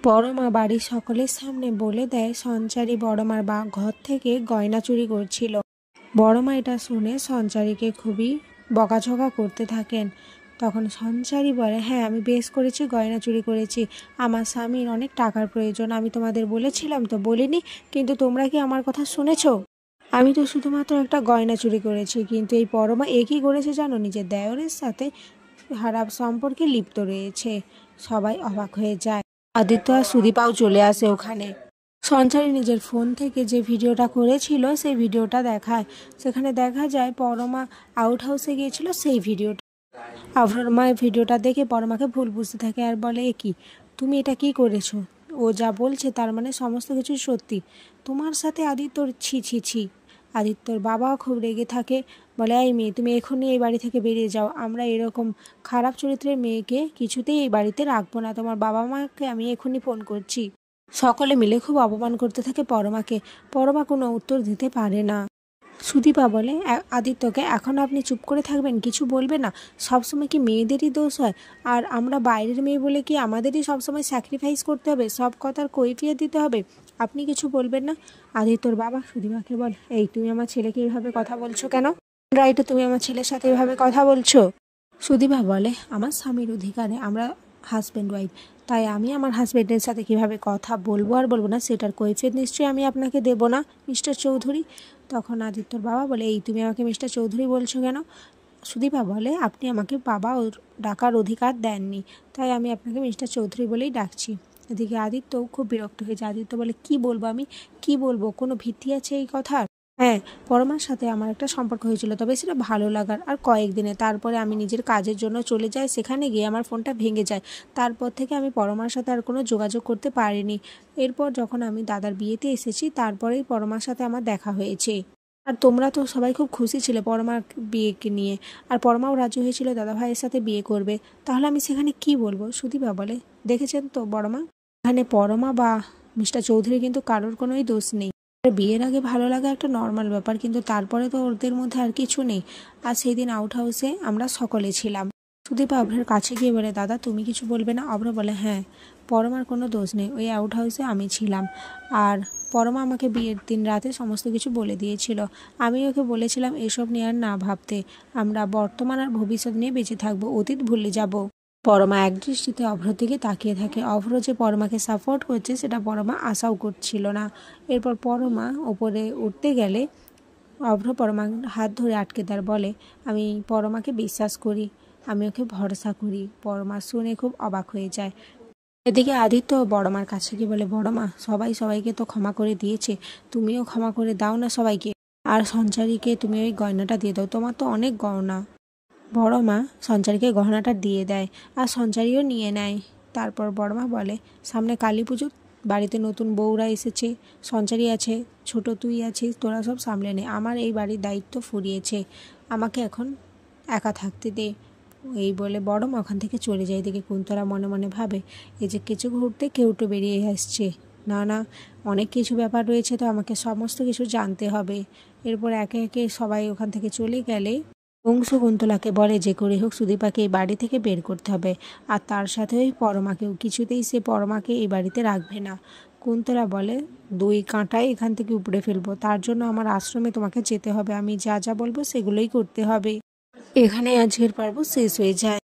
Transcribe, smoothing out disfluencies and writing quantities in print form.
বড়মা বাড়ির সকলের সামনে বলে দেয় সঞ্চারী বড়মার ঘর থেকে গয়না চুরি করছিল। বড়মা এটা শুনে সঞ্চারীকে খুবই বকাঝকা করতে থাকেন। তখন সঞ্চারী বলে, হ্যাঁ আমি বেশ করেছি, গয়না চুরি করেছি। আমার স্বামীর অনেক টাকার প্রয়োজন, আমি তোমাদের বলেছিলাম তো? বলিনি? কিন্তু তোমরা কি আমার কথা শুনেছ? আমি তো শুধুমাত্র একটা গয়না চুরি করেছি। কিন্তু এই বড়মা একই করেছে জানো, নিজের দেওরের সাথে খারাপ সম্পর্কে লিপ্ত রয়েছে। সবাই অবাক হয়ে যায়। আদিত্য আর সুদীপাও চলে আসে ওখানে। সঞ্চারী নিজের ফোন থেকে যে ভিডিওটা করেছিল সেই ভিডিওটা দেখায়। সেখানে দেখা যায় পরমা আউট হাউসে গিয়েছিল সেই ভিডিওটা। পরমা ভিডিওটা দেখে পরমাকে ভুল বুঝতে থাকে আর বলে, এ কি, তুমি এটা কি করেছো? ও যা বলছে তার মানে সমস্ত কিছু সত্যি। তোমার সাথে আদিত্যর ছি ছি ছি। আদিত্যর বাবাও খুব রেগে থাকে, বলে, এই মেয়ে তুমি এখনই এই বাড়ি থেকে বেরিয়ে যাও। আমরা এরকম খারাপ চরিত্রের মেয়েকে কিছুতেই এই বাড়িতে রাখবো না। তোমার বাবা মাকে আমি এখনই ফোন করছি। সকলে মিলে খুব অপমান করতে থাকে পরমাকে। পরমা কোনো উত্তর দিতে পারে না। সুদীপা বলে, আদিত্যকে এখন আপনি চুপ করে থাকবেন, কিছু বলবে না? সবসময় কি মেয়েদেরই দোষ হয়? আর আমরা বাইরের মেয়ে বলে কি আমাদেরই সবসময় স্যাক্রিফাইস করতে হবে, সব কথার কৈফিয়ত দিতে হবে? আপনি কিছু বলবেন না? আদিত্যর বাবা সুদীপাকে বল, এই তুমি আমার ছেলেকে এইভাবে কথা বলছো কেন? রাইটে তুমি আমার ছেলের সাথে এভাবে কথা বলছো? সুদীপা বলে, আমার স্বামীর অধিকারে আমরা হাজব্যান্ড ওয়াইফ, তাই আমি আমার হাজব্যান্ডের সাথে কিভাবে কথা বলবো আর বলবো না সেটার কৈফিয়ত নিশ্চয়ই আমি আপনাকে দেবো না মিস্টার চৌধুরী। তখন আদিত্যর বাবা বলে, এই তুমি আমাকে মিস্টার চৌধুরী বলছো কেন? সুদীপা বলে, আপনি আমাকে বাবা ডাকার অধিকার দেননি, তাই আমি আপনাকে মিস্টার চৌধুরী বলেই ডাকছি। এদিকে আদিত্যও খুব বিরক্ত হয়েছে। আদিত্য বলে, কি বলবো আমি, কি বলবো? কোনো ভিত্তি আছে এই কথার? হ্যাঁ, পরমার সাথে আমার একটা সম্পর্ক হয়েছিল, তবে সেটা ভালো লাগার আর কয়েকদিনে। তারপরে আমি নিজের কাজের জন্য চলে যাই, সেখানে গিয়ে আমার ফোনটা ভেঙে যায়। তারপর থেকে আমি পরমার সাথে আর কোনো যোগাযোগ করতে পারিনি। এরপর যখন আমি দাদার বিয়েতে এসেছি তারপরেই পরমার সাথে আমার দেখা হয়েছে। আর তোমরা তো সবাই খুব খুশি ছিলে পরমার বিয়েকে নিয়ে, আর পরমাও রাজি হয়েছিল দাদা ভাইয়ের সাথে বিয়ে করবে। তাহলে আমি সেখানে কি বলবো? সুদীপা বলে, দেখেছেন তো বড়মা, এখানে পরমা বা মিস্টার চৌধুরী কিন্তু কারোর কোনোই দোষ নেই। বিয়ের আগে ভালো লাগা একটা নর্মাল ব্যাপার, কিন্তু তারপরে তো ওদের মধ্যে আর কিছু নেই। আর সেই দিন আউট হাউসে আমরা সকলে ছিলাম। সুদীপা অভ্রের কাছে গিয়ে বলে, দাদা তুমি কিছু বলবে না? অভ্র বলে, হ্যাঁ, পরমার কোনো দোষ নেই, ওই আউট হাউসে আমি ছিলাম। আর পরমা আমাকে বিয়ের দিন রাতে সমস্ত কিছু বলে দিয়েছিল। আমি ওকে বলেছিলাম এসব নিয়ে আর না ভাবতে, আমরা বর্তমান আর ভবিষ্যৎ নিয়ে বেঁচে থাকবো, অতীত ভুলে যাব। পরমা একদৃষ্টিতে অভ্রর দিকে তাকিয়ে থাকে। অভ্র যে পরমাকে সাপোর্ট করছে সেটা পরমা আশাও করছিল না। এরপর পরমা ওপরে উঠতে গেলে অভ্র পরমার হাত ধরে আটকে দেয়, বলে, আমি পরমাকে বিশ্বাস করি, আমি ওকে ভরসা করি। পরমা শুনে খুব অবাক হয়ে যায়। এদিকে আদিত্য বড়মার কাছে গিয়ে বলে, বড়মা, সবাই সবাইকে তো ক্ষমা করে দিয়েছে, তুমিও ক্ষমা করে দাও না সবাইকে। আর সঞ্চারীকে তুমি ওই গয়নাটা দিয়ে দাও, তোমার তো অনেক গয়না। বড়মা সঞ্চারীকে গহনাটা দিয়ে দেয় আর সঞ্চারীও নিয়ে নেয়। তারপর বড়মা বলে, সামনে কালী পুজো, বাড়িতে নতুন বউরা এসেছে, সঞ্চারী আছে, ছোট তুই আছিস, তোরা সব সামলে নে। আমার এই বাড়ির দায়িত্ব ফুরিয়েছে, আমাকে এখন একা থাকতে দে। এই বলে বড়মা ওখান থেকে চলে যায়। এদিকে কুন্তলা মনে মনে ভাবে, এই যে কিছু ঘুরতে কেউটো বেরিয়ে আসছে, না না, অনেক কিছু ব্যাপার রয়েছে, তো আমাকে সমস্ত কিছু জানতে হবে। এরপর একে একে সবাই ওখান থেকে চলে গেলে অংশু কুন্তলাকে বলে, যে করে হোক সুদীপাকে এই বাড়ি থেকে বের করতে হবে, আর তার সাথে ওই পরমাকেও। কিছুতেই সে পরমাকে এই বাড়িতে রাখবে না। কুন্তলা বলে, 2 কাঁটাই এখান থেকে উপড়ে ফেলবো, তার জন্য আমার আশ্রমে তোমাকে যেতে হবে, আমি যা যা বলবো সেগুলোই করতে হবে। এখানে আজকের পর্ব শেষ হয়ে যায়।